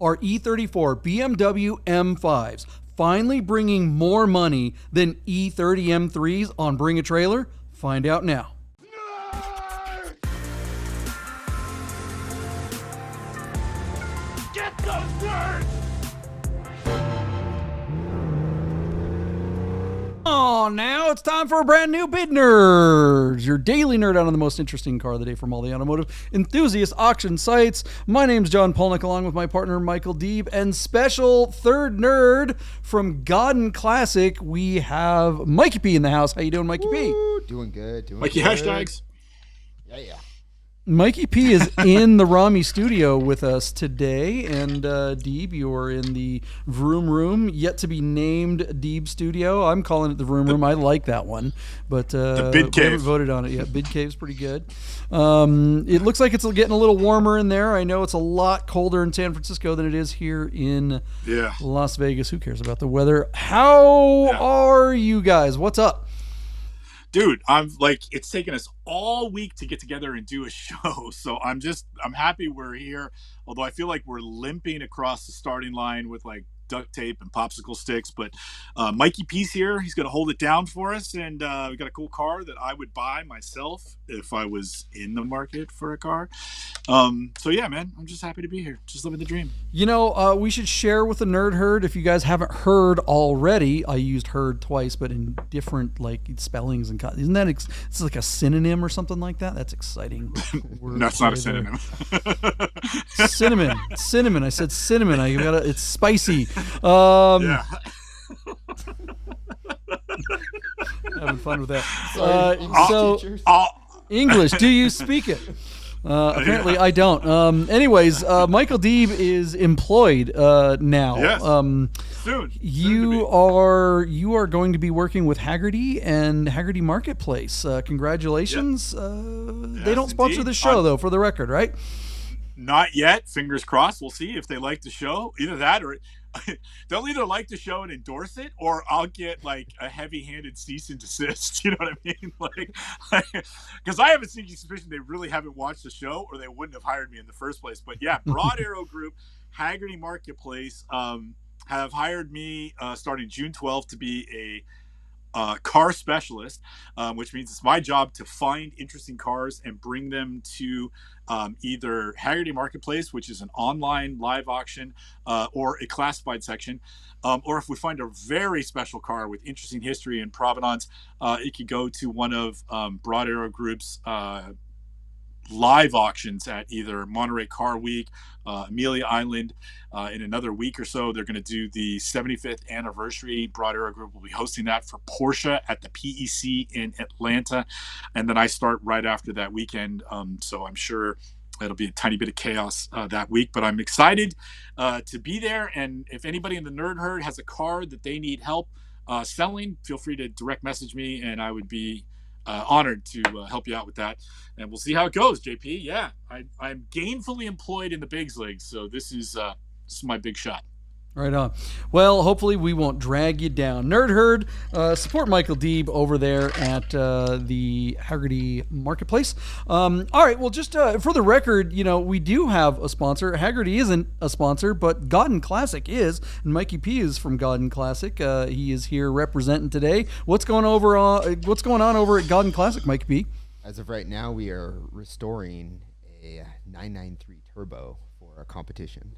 are E34 BMW M5s finally bringing more money than E30 M3s on Bring a Trailer? Find out now. Get those words! Oh, now it's time for a brand new Bid Nerds, your daily nerd out on the most interesting car of the day from all the automotive enthusiast auction sites. My name's John Polnik, along with my partner Michael Deeb, and special third nerd from Godden Classic, we have Mikey P in the house. How you doing, Mikey P? Doing good. Mikey good. hashtags. Yeah. Mikey P is in the Rami studio with us today, and Deeb, you are in the Vroom Room, yet to be named Deeb Studio. I'm calling it the Vroom Room. I like that one, but the Bid we haven't Cave. voted on it yet. Bid Cave's pretty good. It looks like it's getting a little warmer in there. I know it's a lot colder in San Francisco than it is here in Las Vegas. Who cares about the weather? How are you guys? What's up? Dude, it's taken us all week to get together and do a show. So I'm happy we're here. Although I feel like we're limping across the starting line with like duct tape and popsicle sticks. But Mikey P's here. He's going to hold it down for us. And we got a cool car that I would buy myself if I was in the market for a car. So yeah, man, I'm just happy to be here. Just living the dream. You know, we should share with the Nerd Herd. If you guys haven't heard already, I used herd twice, but in different like spellings and isn't that it's like a synonym or something like that? That's exciting. That's not a synonym. Cinnamon. I said cinnamon. It's spicy. Yeah. Having fun with that. Teachers. English, do you speak it? Apparently I don't. Anyways, Michael Deeb is employed now. Yes. Soon. You are going to be working with Haggerty and Haggerty Marketplace. Congratulations. Yep. They don't sponsor the show though, for the record, right? Not yet. Fingers crossed. We'll see if they like the show. Either that or they'll either like the show and endorse it, or I'll get like a heavy-handed cease and desist. You know what I mean? Like, because I have a sneaky suspicion they really haven't watched the show, or they wouldn't have hired me in the first place. But yeah, Broad Arrow Group, Haggerty Marketplace have hired me starting June 12th to be a car specialist, which means it's my job to find interesting cars and bring them to either Haggerty Marketplace, which is an online live auction, or a classified section, or if we find a very special car with interesting history and provenance, it could go to one of Broad Arrow Group's live auctions at either Monterey Car Week, Amelia Island. In another week or so, they're going to do the 75th anniversary. Broad Arrow Group will be hosting that for Porsche at the PEC in Atlanta. And then I start right after that weekend. So I'm sure it'll be a tiny bit of chaos that week, but I'm excited to be there. And if anybody in the Nerd Herd has a car that they need help selling, feel free to direct message me, and I would be honored to help you out with that, and we'll see how it goes. JP, yeah, I'm gainfully employed in the bigs leagues, so this is my big shot. Right on. Well, hopefully we won't drag you down. Nerd Herd, support Michael Deeb over there at the Haggerty Marketplace. All right, well, just for the record, you know, we do have a sponsor. Haggerty isn't a sponsor, but Godden Classic is, and Mikey P is from Godden Classic. He is here representing today. What's going on over at Godden Classic, Mikey P? As of right now, we are restoring a 993 Turbo for a competition.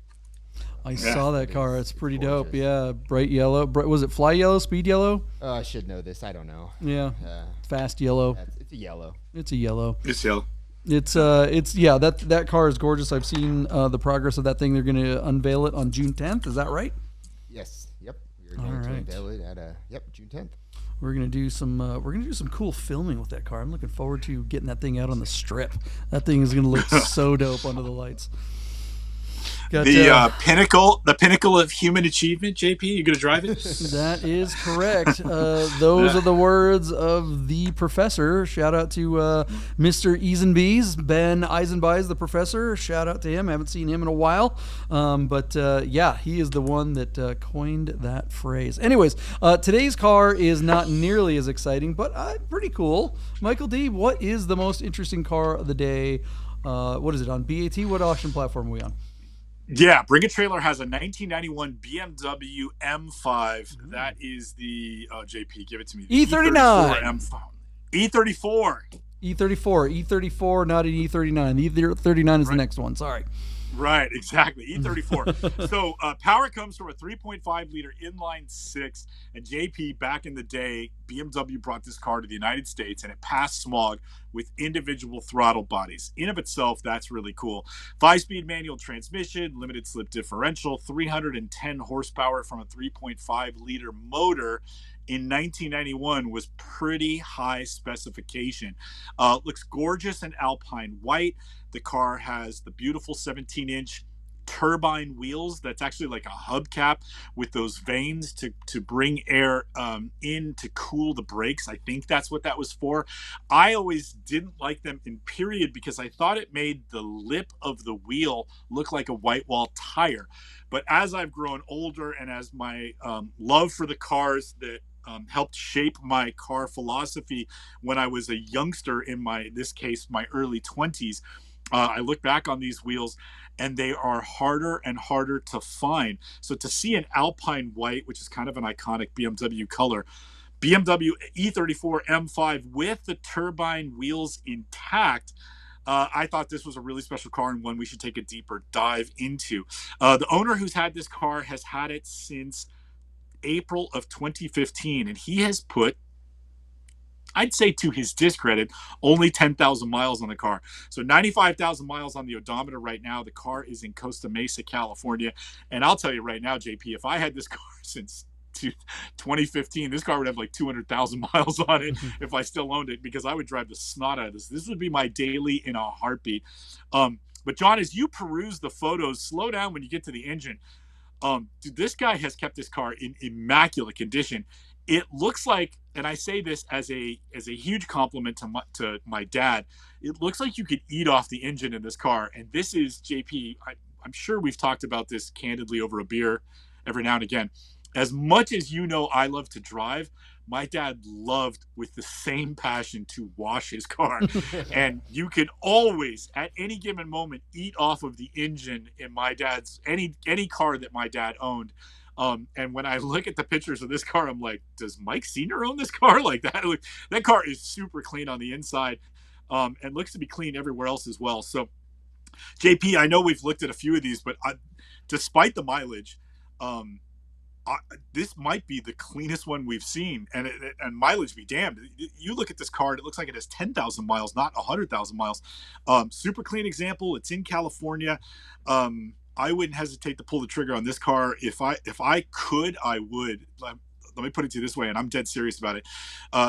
I saw that car. It's pretty gorgeous. dope. Yeah, bright yellow. Was it fly yellow, speed yellow? I should know this. I don't know. Yeah, fast yellow. It's a yellow. It's a yellow. It's yellow. It's that car is gorgeous. I've seen the progress of that thing. They're going to unveil it on June 10th. Is that right? Yes. Yep. We're going to unveil it at June 10th. We're gonna do some cool filming with that car. I'm looking forward to getting that thing out on the strip. That thing is gonna look so dope under the lights. Got, the pinnacle of human achievement, JP. You gonna drive it? That is correct. Those are the words of the professor. Shout out to Mr. Eisenbees, Ben Eisenbees, the professor. Shout out to him. I haven't seen him in a while, but he is the one that coined that phrase. Anyways, today's car is not nearly as exciting, but pretty cool. Michael D, what is the most interesting car of the day? What is it on BaT? What auction platform are we on? Yeah, Bring a Trailer has a 1991 BMW M5. That is the JP. Give it to me. The E34 E39. M5. E34. E34, not an E39. The E39 is the Right. next one. Sorry. Right, exactly. E34. So power comes from a 3.5 liter inline six. And JP, back in the day, BMW brought this car to the United States and it passed smog with individual throttle bodies. In of itself, that's really cool. 5-speed manual transmission, limited slip differential, 310 horsepower from a 3.5 liter motor. In 1991 was pretty high specification. Looks gorgeous in Alpine white. The car has the beautiful 17-inch turbine wheels that's actually like a hubcap with those vanes to bring air in to cool the brakes. I think that's what that was for. I always didn't like them in period because I thought it made the lip of the wheel look like a white wall tire. But as I've grown older and as my love for the cars that helped shape my car philosophy when I was a youngster in this case, my early 20s, I look back on these wheels and they are harder and harder to find. So to see an Alpine white, which is kind of an iconic BMW color, BMW E34 M5 with the turbine wheels intact, I thought this was a really special car and one we should take a deeper dive into. The owner who's had this car has had it since April of 2015, and he has put, I'd say to his discredit, only 10,000 miles on the car. So 95,000 miles on the odometer right now. The car is in Costa Mesa, California. And I'll tell you right now, JP, if I had this car since 2015, this car would have like 200,000 miles on it if I still owned it, because I would drive the snot out of this. This would be my daily in a heartbeat. But John, as you peruse the photos, slow down when you get to the engine. Dude, this guy has kept this car in immaculate condition. It looks like, and I say this as a huge compliment to my dad, it looks like you could eat off the engine in this car. And this is, JP, I'm sure we've talked about this candidly over a beer every now and again. As much as you know I love to drive, my dad loved with the same passion to wash his car. And you could always, at any given moment, eat off of the engine in my dad's, any car that my dad owned. And when I look at the pictures of this car, I'm like, does Mike Sr. own this car? Like that? That car is super clean on the inside, and looks to be clean everywhere else as well. So, JP, I know we've looked at a few of these, but despite the mileage, this might be the cleanest one we've seen, and mileage be damned. You look at this car, it looks like it has 10,000 miles, not 100,000 miles. Super clean example. It's in California. I wouldn't hesitate to pull the trigger on this car. If I could, I would. Let me put it to you this way, and I'm dead serious about it.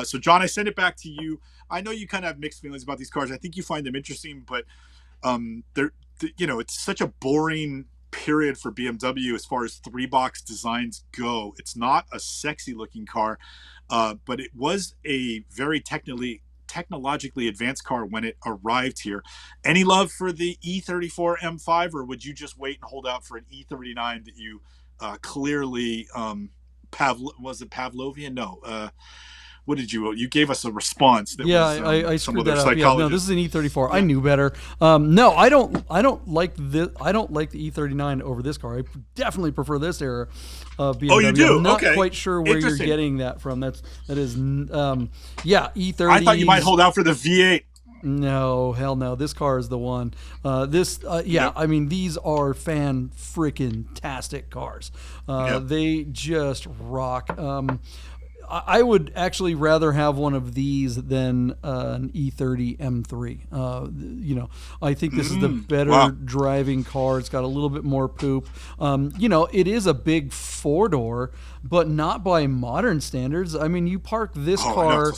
So, John, I send it back to you. I know you kind of have mixed feelings about these cars. I think you find them interesting, but it's such a boring period for BMW as far as 3-box designs go. It's not a sexy looking car, but it was a very technologically advanced car when it arrived here. Any love for the E34 M5, or would you just wait and hold out for an E39 that you clearly was it Pavlovian? No. What did you gave us a response that was I some screwed other that up. Yeah, no, this is an E34. Yeah. I knew better. No, I don't like this. I don't like the E39 over this car. I definitely prefer this era of BMW. Oh, you do? I'm not okay. quite sure where you're getting that from. That is E30. I thought you might hold out for the V8. No, hell no. This car is the one. Yep. I mean, these are fan-freaking-tastic cars. Yep. They just rock. I would actually rather have one of these than an E30 M3. I think this is the better driving car. It's got a little bit more poop. It is a big 4-door, but not by modern standards. I mean, you park this car,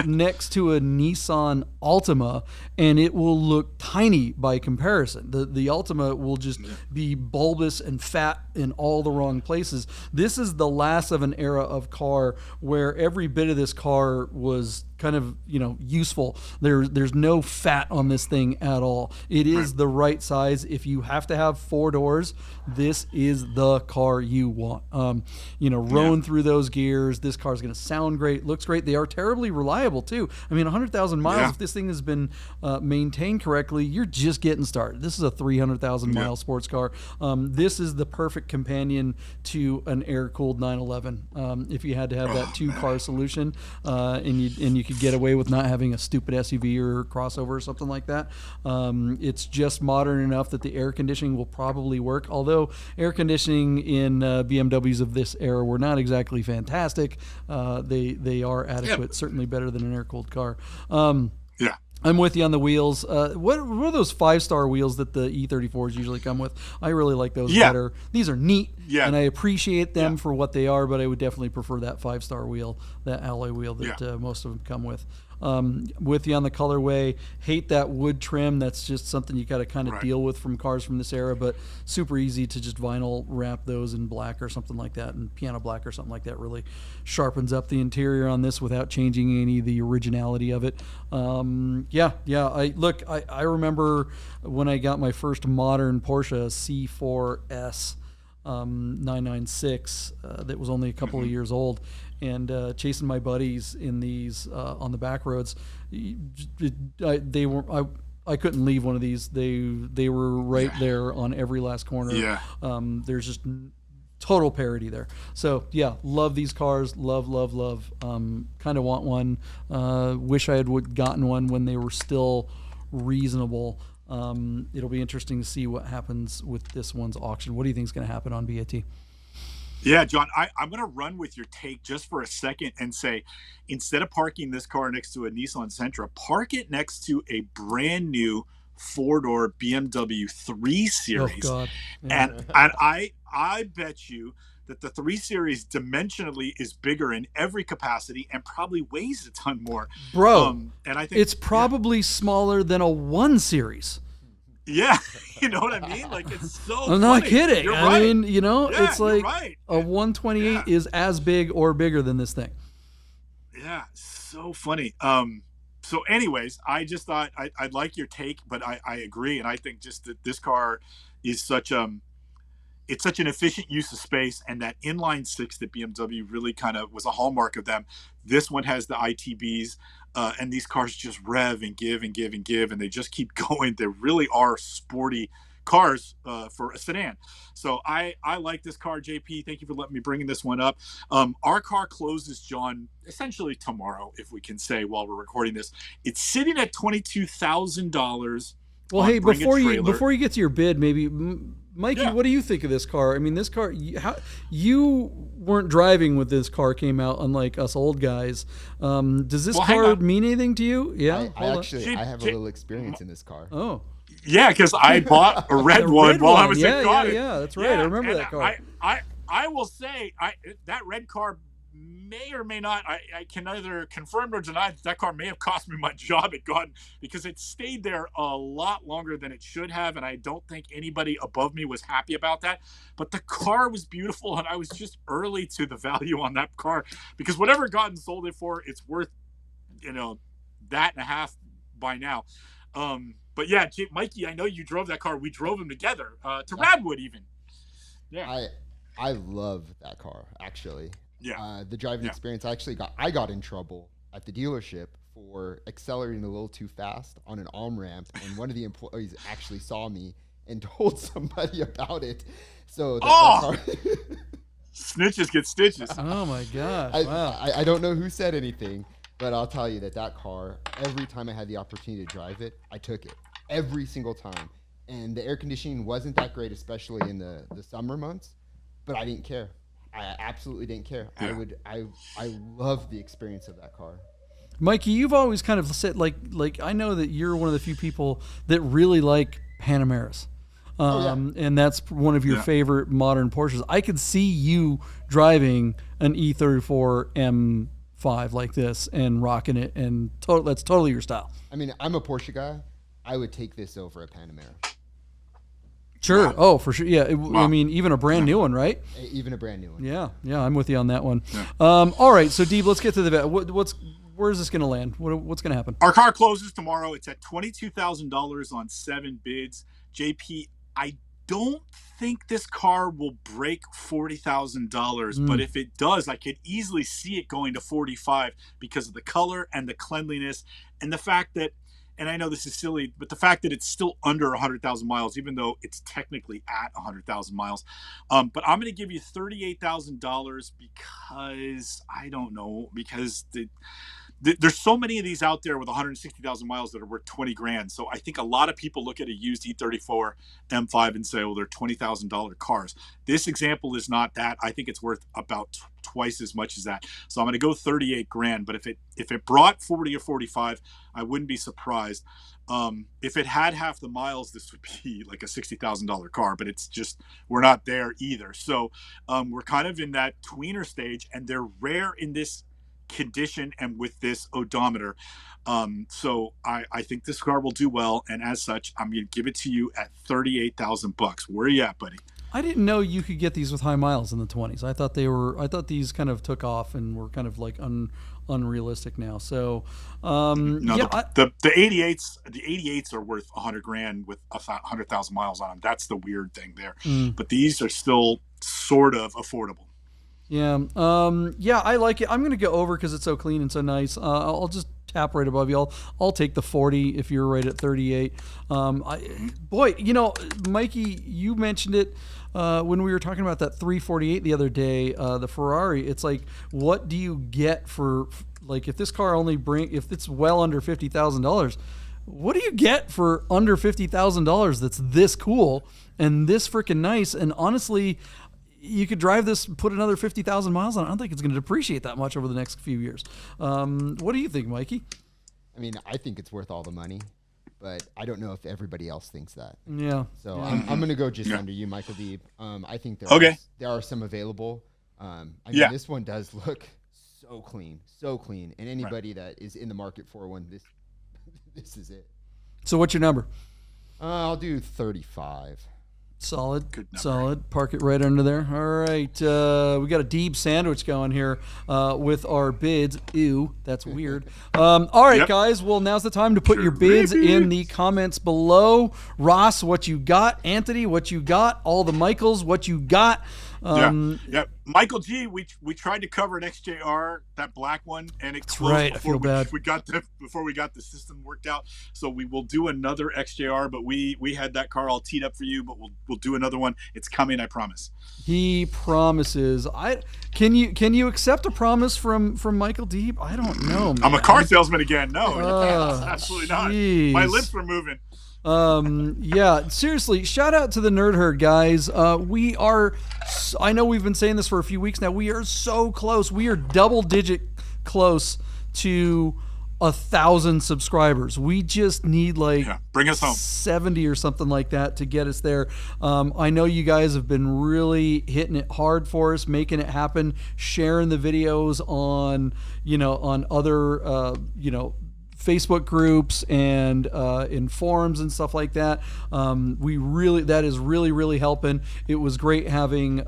next to a Nissan Altima, and it will look tiny by comparison. The Altima will just be bulbous and fat in all the wrong places. This is the last of an era of car where every bit of this car was kind of useful. There's no fat on this thing at all. It is the right size. If you have to have 4 doors, this is the car you want. Rowing through those gears, this car is going to sound great, looks great. They are terribly reliable too. I mean, 100,000 miles. If this thing has been maintained correctly, you're just getting started. This is a 300,000 mile sports car. This is the perfect companion to an air-cooled 911. If you had to have that 2-car solution, and you could get away with not having a stupid SUV or crossover or something like that, it's just modern enough that the air conditioning will probably work. Although air conditioning in BMWs of this era were not exactly fantastic, they are adequate. Certainly better than an air-cooled car. I'm with you on the wheels. What are those 5-star wheels that the E34s usually come with? I really like those better. These are neat, and I appreciate them for what they are, but I would definitely prefer that 5-star wheel, that alloy wheel that most of them come with. With you on the colorway. Hate that wood trim. That's just something you got to kind of deal with from cars from this era, but super easy to just vinyl wrap those in black or something like that, and piano black or something like that really sharpens up the interior on this without changing any of the originality of it. I remember when I got my first modern Porsche C4S 996 that was only a couple of years old, and chasing my buddies in these on the back roads. I couldn't leave one of these. They were right there on every last corner. There's just total parity there. So love these cars. Love. Kind of want one. Wish I had gotten one when they were still reasonable. It'll be interesting to see what happens with this one's auction. What do you think is going to happen on BaT? Yeah, John, I'm going to run with your take just for a second and say, instead of parking this car next to a Nissan Sentra, park it next to a brand new 4-door BMW 3 Series. Oh, God. Yeah. And I bet you that the 3 Series dimensionally is bigger in every capacity and probably weighs a ton more. Bro, and I think it's probably smaller than a 1 Series. Yeah, you know what I mean? Like, it's so I'm not kidding. You're I right. mean, it's like a 128 Yeah. is as big or bigger than this thing. Yeah, so funny. So anyways, I just thought I'd like your take, but I agree. And I think just that this car is it's such an efficient use of space, and that inline 6 that BMW really kind of was a hallmark of them. This one has the ITBs, and these cars just rev and give and give and give, and they just keep going. They really are sporty cars for a sedan. So I like this car, JP. Thank you for letting me bring this one up. Our car closes, John, essentially tomorrow, if we can say, while we're recording this. It's sitting at $22,000. Well, hey, before you get to your bid, maybe, Mikey, what do you think of this car? I mean, this car, you weren't driving when this car came out, unlike us old guys. Does this car mean anything to you? Yeah, I have a little experience in this car. Oh, yeah, because I bought a red one while I was in college. Yeah, that's right. I remember that car. I will say, that red car may or may not, I can neither confirm nor deny that car may have cost me my job at Gordon, because it stayed there a lot longer than it should have, and I don't think anybody above me was happy about that. But the car was beautiful, and I was just early to the value on that car, because whatever Gordon sold it for, it's worth, that and a half by now. But yeah, Mikey, I know you drove that car. We drove them together to Radwood even. Yeah, I love that car, actually. Yeah. The driving experience, I got in trouble at the dealership for accelerating a little too fast on an on-ramp, and one of the employees actually saw me and told somebody about it. So that car snitches get stitches. Oh my gosh. Wow. I don't know who said anything, but I'll tell you that car, every time I had the opportunity to drive it, I took it every single time. And the air conditioning wasn't that great, especially in the summer months, but I didn't care. I absolutely didn't care. Yeah. I love the experience of that car. Mikey, you've always kind of said, like I know that you're one of the few people that really like Panameras. And that's one of your favorite modern Porsches. I could see you driving an E34 M5 like this and rocking it, and that's totally your style. I mean, I'm a Porsche guy. I would take this over a Panamera. Sure. Wow. Oh, for sure. Yeah. I mean, even a brand new one, right? Even a brand new one. Yeah. Yeah. I'm with you on that one. Yeah. All right. So, Deeb, let's get to the where's this going to land? What's going to happen? Our car closes tomorrow. It's at $22,000 on 7 bids. JP, I don't think this car will break $40,000, but if it does, I could easily see it going to 45 because of the color and the cleanliness and the fact that, and I know this is silly, but the fact that it's still under 100,000 miles, even though it's technically at 100,000 miles. But I'm going to give you $38,000 because I don't know, because there's so many of these out there with 160,000 miles that are worth 20 grand. So I think a lot of people look at a used E34 M5 and say, well, they're $20,000 cars. This example is not that. I think it's worth about twice as much as that. So I'm going to go 38 grand. But if it brought 40 or 45, I wouldn't be surprised. If it had half the miles, this would be like a $60,000 car, but it's just, we're not there either. So we're kind of in that tweener stage, and they're rare in this condition and with this odometer. So I think this car will do well, and as such, I'm going to give it to you at $38,000. Where are you at, buddy? I didn't know you could get these with high miles in the 20s. I thought these kind of took off and were kind of like unrealistic now. So no, yeah, the 88s are worth 100 grand with 100,000 miles on them. That's the weird thing there. But these are still sort of affordable. Yeah. Yeah, I like it. I'm going to go over because it's so clean and so nice. I'll just tap right above you. I'll take the 40 if you're right at 38. Boy, Mikey, you mentioned it when we were talking about that 348 the other day, the Ferrari. It's like, what do you get for, like, if this car if it's well under $50,000, what do you get for under $50,000 that's this cool and this freaking nice? And honestly, you could drive this, put another 50,000 miles on it. I don't think it's going to depreciate that much over the next few years. What do you think, Mikey? I mean, I think it's worth all the money, but I don't know if everybody else thinks that. Yeah. So I'm going to go just under you, Michael Deeb. I think there are some available. I mean, this one does look so clean. And anybody that is in the market for one, this is it. So what's your number? I'll do 35. Solid. Park it right under there. All right. We got a Deeb sandwich going here with our bids. Ew, that's weird. All right, guys. Well, now's the time to put your bids in the comments below. Ross, what you got? Anthony, what you got? All the Michaels, what you got? Michael G, we tried to cover an XJR, that black one, and it closed right. I feel bad. Before we got the system worked out. So we will do another XJR, but we had that car all teed up for you, but we'll do another one. It's coming, I promise. He promises. Can you accept a promise from Michael Deeb? I don't know, man. I'm a car salesman again. No, absolutely not. My lips were moving. Yeah, seriously, shout out to the Nerd Herd guys. I know we've been saying this for a few weeks now. We are so close. We are double digit close to 1,000 subscribers. We just need bring us home 70 or something like that to get us there. I know you guys have been really hitting it hard for us, making it happen, sharing the videos on other Facebook groups and in forums and stuff like that. That is really helping. It was great having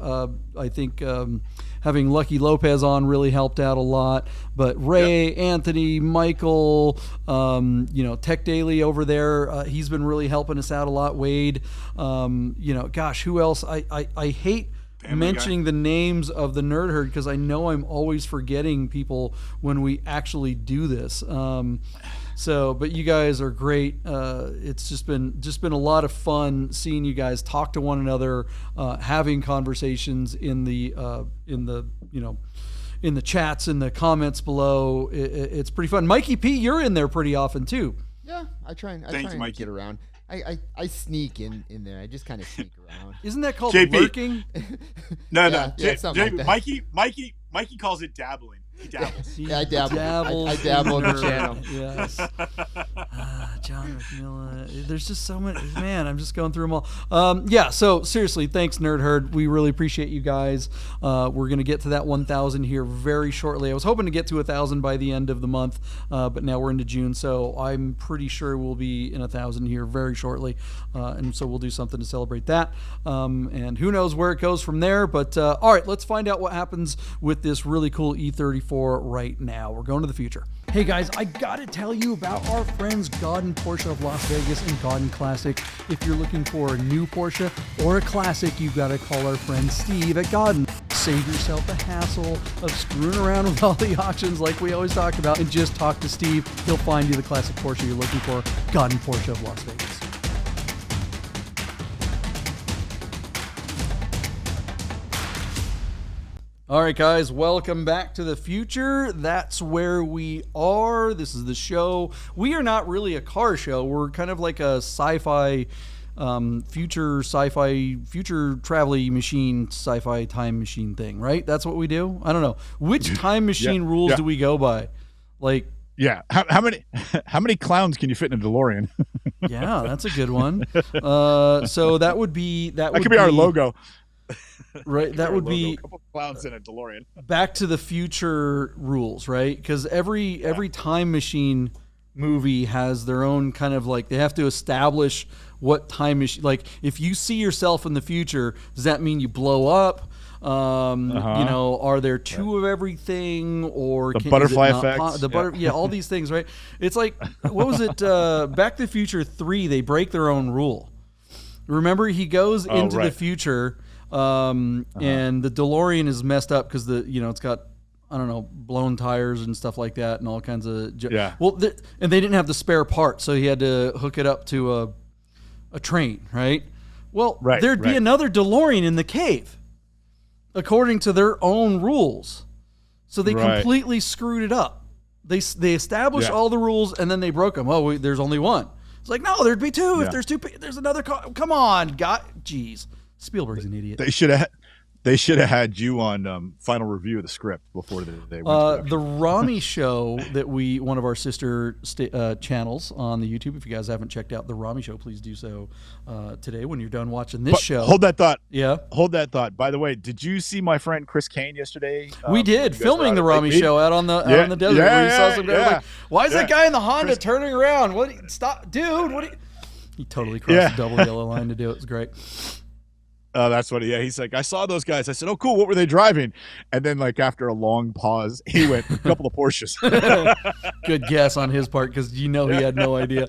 having Lucky Lopez on really helped out a lot. But Ray, Anthony, Michael, Tech Daily over there, he's been really helping us out a lot. Wade, gosh, who else? I hate mentioning the names of the Nerd Herd because I know I'm always forgetting people when we actually do this. But you guys are great. It's just been a lot of fun seeing you guys talk to one another, having conversations in the chats, in the comments below. It's pretty fun. Mikey P, you're in there pretty often too. Yeah, I try and get around. I sneak in there. I just kind of sneak around. Isn't that called JP. lurking? No. Like that. Mikey calls it dabbling. He dabbles. I dabble. I dabble in the channel. Yes. John McMillan. There's just so many. Man, I'm just going through them all. So seriously, thanks, Nerd Herd. We really appreciate you guys. We're going to get to that 1,000 here very shortly. I was hoping to get to 1,000 by the end of the month, but now we're into June, so I'm pretty sure we'll be in 1,000 here very shortly. And so we'll do something to celebrate that. And who knows where it goes from there. But all right, let's find out what happens with this really cool E34 right now. We're going to the future. Hey guys, I gotta tell you about our friends Godden Porsche of Las Vegas and Godden Classic. If you're looking for a new Porsche or a classic, you've got to call our friend Steve at Godden. Save yourself the hassle of screwing around with all the auctions like we always talk about, and just talk to Steve. He'll find you the classic Porsche you're looking for. Godden Porsche of Las Vegas. All right, guys, welcome back to the future. That's where we are. This is the show. We are not really a car show. We're kind of like a sci-fi, future travel machine, sci-fi time machine thing, right? That's what we do. I don't know. Which time machine rules do we go by? Like, how many clowns can you fit in a DeLorean? Yeah, that's a good one. So that would be that could be our logo. Right, that would be a couple of clowns in a DeLorean. Back to the Future rules, right? Because every time machine movie has their own kind of like, they have to establish what time machine. Like, if you see yourself in the future, does that mean you blow up? You know, are there two of everything, or the butterfly effect? All these things, right? It's like, what was it? Back to the Future 3. They break their own rule. Remember, he goes into the future. And the DeLorean is messed up because it's got, I don't know, blown tires and stuff like that, and all kinds of Well, and they didn't have the spare part, so he had to hook it up to a train, right? Well, there'd be another DeLorean in the cave, according to their own rules. So they completely screwed it up. They established all the rules, and then they broke them. Oh, there's only one. It's like, no, there'd be two. If there's two, there's another car. Come on, jeez. Spielberg's an idiot. They should have had you on final review of the script before they went. The Rami Show that one of our sister channels on the YouTube. If you guys haven't checked out the Rami Show, please do so today when you're done watching this show. Hold that thought. Yeah. Hold that thought. By the way, did you see my friend Chris Kane yesterday? We did, filming the Rami Show out on the desert. Where he saw some guy like, why is that guy in the Honda turning around? Stop, dude! He totally crossed the double yellow line to do it. It's great. That's what he's like, I saw those guys. I said, oh, cool. What were they driving? And then, like, after a long pause, he went, a couple of Porsches. Good guess on his part, because he had no idea.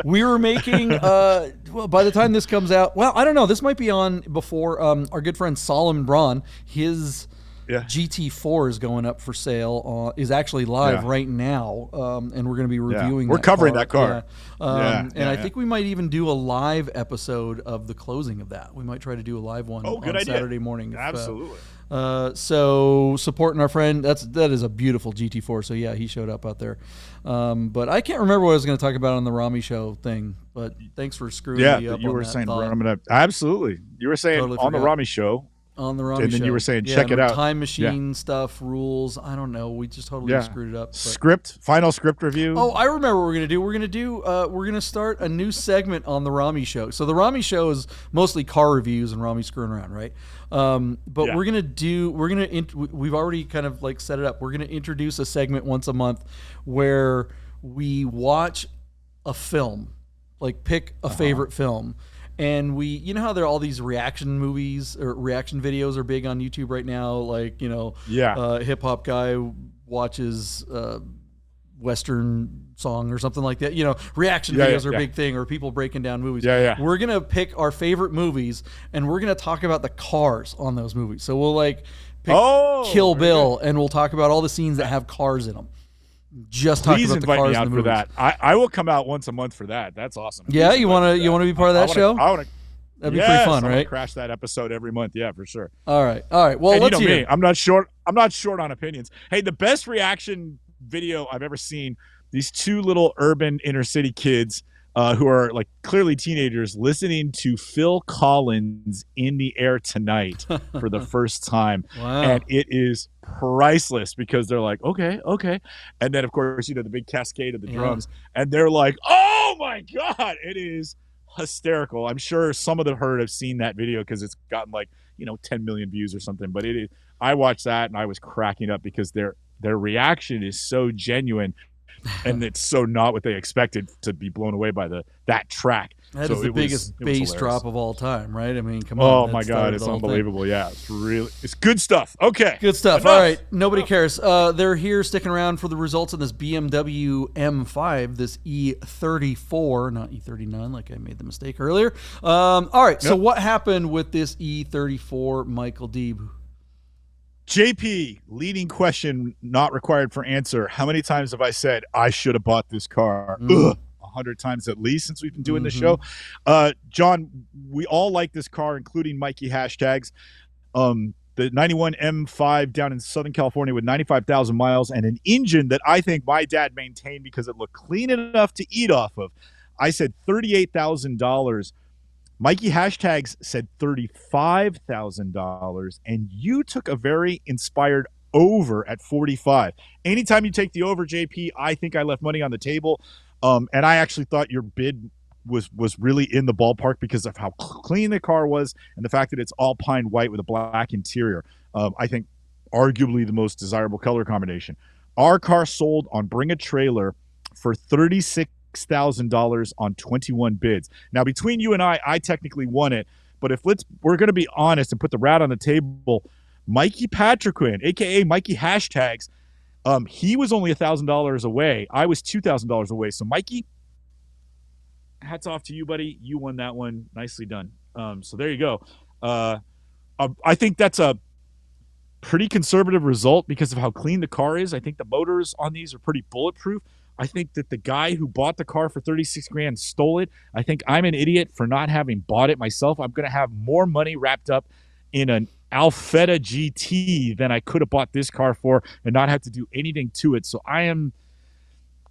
We were making, well, by the time this comes out, well, I don't know. This might be on before our good friend Solomon Braun, his GT4 is going up for sale, is actually live right now, and we're going to be reviewing We're covering that car. I think we might even do a live episode of the closing of that. We might try to do a live one on Saturday morning. Absolutely. So supporting our friend, that is a beautiful GT4. So yeah, he showed up out there. But I can't remember what I was going to talk about on the Rami Show thing. But thanks for screwing me up. You were saying absolutely. You were saying totally on the Rami Show. On the Rami and then show. You were saying check it out. Time machine stuff, rules. I don't know. We just totally screwed it up. Final script review. Oh, I remember what we're gonna do. We're gonna start a new segment on the Rami Show. So the Rami Show is mostly car reviews and Rami screwing around, right? But we've already kind of like set it up. We're gonna introduce a segment once a month where we watch a film, like pick a favorite film. And you know how there are all these reaction movies or reaction videos are big on YouTube right now? Like, hip hop guy watches Western song or something like that. Reaction videos are a big thing, or people breaking down movies. We're going to pick our favorite movies, and we're going to talk about the cars on those movies. So we'll pick Kill Bill, and we'll talk about all the scenes that have cars in them. Just talk about the cars in the movies. For that. I will come out once a month for that. That's awesome. Yeah, you want to be part of that show? That'd be pretty fun, right? Crash that episode every month. Yeah, for sure. All right. Well, let's hear. Me. I'm not short on opinions. Hey, the best reaction video I've ever seen. These two little urban inner city kids who are like clearly teenagers listening to Phil Collins "In the Air Tonight" for the first time. Wow. And it is priceless because they're like, okay. And then, of course, the big cascade of the drums. And they're like, oh, my God. It is hysterical. I'm sure some of the herd have seen that video because it's gotten 10 million views or something. But I watched that and I was cracking up because their reaction is so genuine. And it's so not what they expected to be blown away by that track. That So is the it was- biggest it was bass hilarious. drop of all time, right? I mean, come on. Oh that my God, started it's the whole thing. unbelievable. Yeah, it's good stuff. Okay, Good stuff. Enough. All right. Nobody cares. They're here sticking around for the results of this BMW M5, this E34, not E39, like I made the mistake earlier. All right. So Yep. what happened with this E34, Michael Deeb? JP, leading question, not required for answer. How many times have I said I should have bought this car? Ugh, 100 times at least since we've been doing this show. John, we all like this car, including Mikey hashtags. The 91 M5 down in Southern California with 95,000 miles and an engine that I think my dad maintained because it looked clean enough to eat off of. I said $38,000. Mikey hashtags said $35,000, and you took a very inspired over at 45. Anytime you take the over, JP, I think I left money on the table, and I actually thought your bid was really in the ballpark because of how clean the car was and the fact that it's all pine white with a black interior. I think arguably the most desirable color combination. Our car sold on Bring a Trailer for $36,000 on 21 bids. Now, between you and I technically won it, but if we're going to be honest and put the rat on the table, Mikey Patriquin, aka Mikey hashtags, he was only $1,000 away. I was $2,000 away. So Mikey, hats off to you, buddy. You won that one. Nicely done. So there you go. I think that's a pretty conservative result because of how clean the car is. I think the motors on these are pretty bulletproof. I think that the guy who bought the car for 36 grand stole it. I think I'm an idiot for not having bought it myself. I'm going to have more money wrapped up in an Alfetta GT than I could have bought this car for and not have to do anything to it. So I am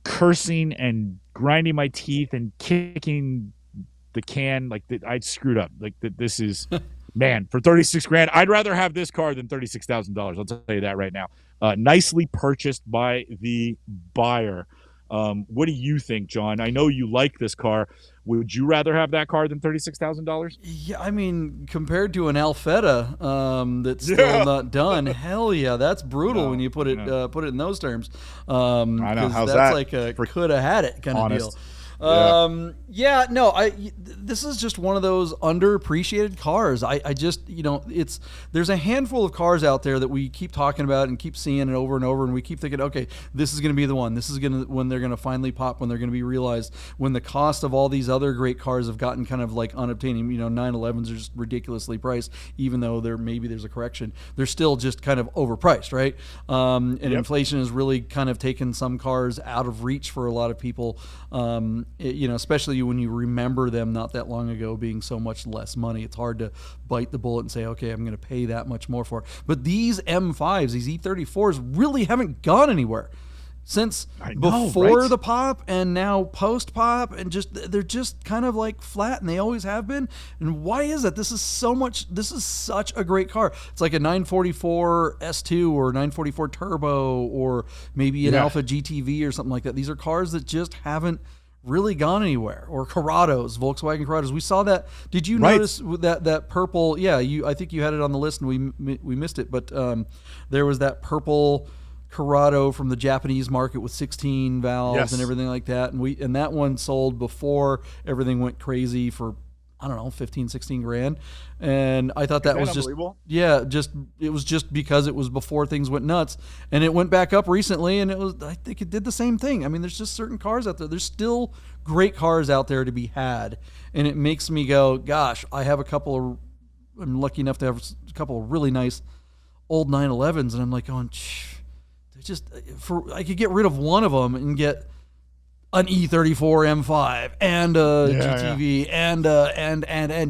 cursing and grinding my teeth and kicking the can like that. I screwed up. Like that. This is, man, for 36 grand, I'd rather have this car than $36,000. I'll tell you that right now. Nicely purchased by the buyer. What do you think, John? I know you like this car. Would you rather have that car than $36,000? Yeah, I mean, compared to an Alfetta that's still not done, hell yeah, that's brutal when you put it in those terms. I know. How's that's that? Like a could have had it kind of deal. This is just one of those underappreciated cars. I just, there's a handful of cars out there that we keep talking about and keep seeing it over and over, and we keep thinking, okay, this is going to be the one. This is when they're going to finally pop, when they're going to be realized, when the cost of all these other great cars have gotten kind of like unobtainium. 911s are just ridiculously priced, even though there's a correction. They're still just kind of overpriced, right? Inflation has really kind of taken some cars out of reach for a lot of people. Especially when you remember them not that long ago being so much less money. It's hard to bite the bullet and say, okay, I'm going to pay that much more for it. But these M5s, these E34s really haven't gone anywhere since before the pop and now post pop, and they're just kind of like flat, and they always have been. And why is that? This is such a great car. It's like a 944 S2 or 944 Turbo or maybe an Alpha GTV or something like that. These are cars that just haven't really gone anywhere. Or Corrados, Volkswagen Corrados. We saw that. Did you notice that purple? Yeah, I think you had it on the list and we missed it, but there was that purple Corrado from the Japanese market with 16 valves and everything like that, and that one sold before everything went crazy for, I don't know, 15, 16 grand. And I thought that was just, it was just because it was before things went nuts, and it went back up recently, and I think it did the same thing. I mean, there's just certain cars out there. There's still great cars out there to be had. And it makes me go, gosh, I'm lucky enough to have a couple of really nice old 911s. And I'm like going, I could get rid of one of them and get an E34 M5 and a GTV and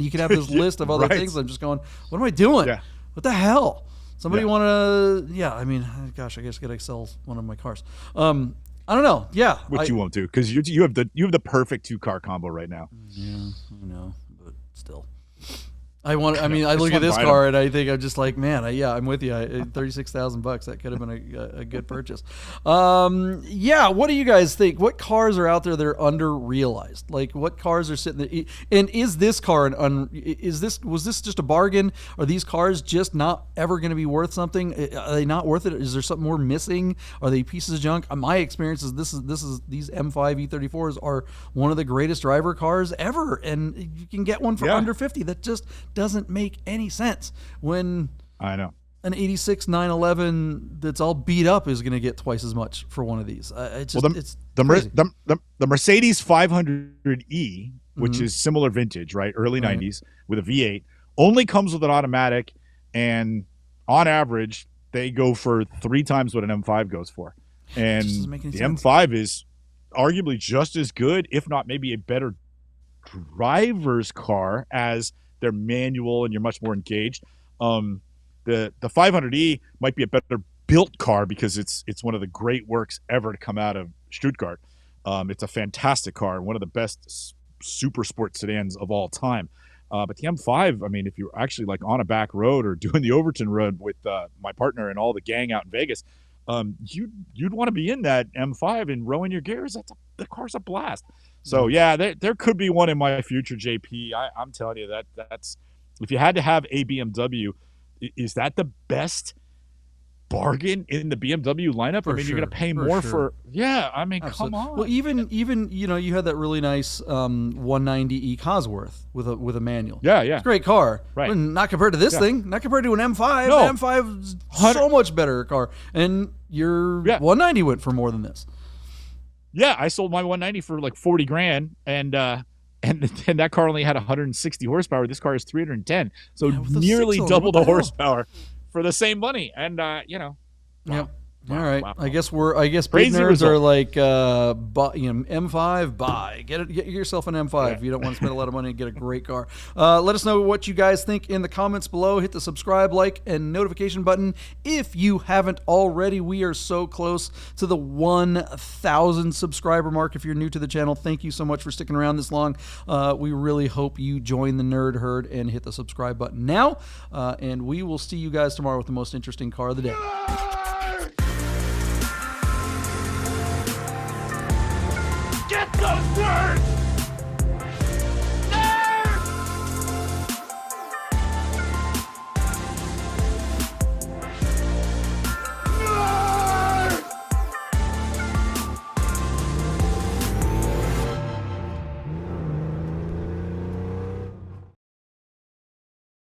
you can have this list of other things. I'm just going, what am I doing? Yeah. What the hell? Somebody want to? I mean, gosh, I guess I gotta sell one of my cars. I don't know. Yeah, which you won't do because you have the perfect 2-car combo right now. Yeah, I know, but still. I mean, I Just look at one this item. car and I think I'm just like, man, I'm with you. $36,000. That could have been a good purchase. Yeah. What do you guys think? What cars are out there that are under realized? Like, what cars are sitting there? And is this car was this just a bargain? Are these cars just not ever going to be worth something? Are they not worth it? Is there something more missing? Are they pieces of junk? My experience is these M5 E34s are one of the greatest driver cars ever, and you can get one for under 50. That just doesn't make any sense when I know an 86 911 that's all beat up is going to get twice as much for one of these. It's crazy. The Mercedes 500e, which is similar vintage, right? Early 90s with a V8, only comes with an automatic, and on average, they go for 3 times what an M5 goes for. And the sense. M5 is arguably just as good, if not maybe a better driver's car, as they're manual and you're much more engaged. The 500e might be a better built car because it's one of the great works ever to come out of Stuttgart. It's a fantastic car, one of the best super sport sedans of all time. But the M5, I mean, if you're actually like on a back road or doing the Overton Road with my partner and all the gang out in Vegas, you'd want to be in that M5 and rowing your gears. The car's a blast. So yeah, there could be one in my future, JP. I'm telling you that's if you had to have a BMW, is that the best bargain in the BMW lineup? I mean, you're going to pay more for. Yeah, I mean, Absolutely. come on. Well, even you had that really nice 190e Cosworth with a manual. Yeah. It's a great car. Right. But not compared to this thing. Not compared to an M5. No. The M5 is so much better car, and your 190 went for more than this. Yeah, I sold my 190 for like 40 grand, and that car only had 160 horsepower. This car is 310, so nearly double the horsepower for the same money. And wow. Yep. Wow, all right. wow. I guess big Crazy nerds result. are like, M5, buy. Get yourself an M5 if you don't want to spend a lot of money and get a great car. Let us know what you guys think in the comments below. Hit the subscribe, like, and notification button if you haven't already. We are so close to the 1,000 subscriber mark. If you're new to the channel, thank you so much for sticking around this long. We really hope you join the nerd herd and hit the subscribe button now. And we will see you guys tomorrow with the most interesting car of the day. Get those words!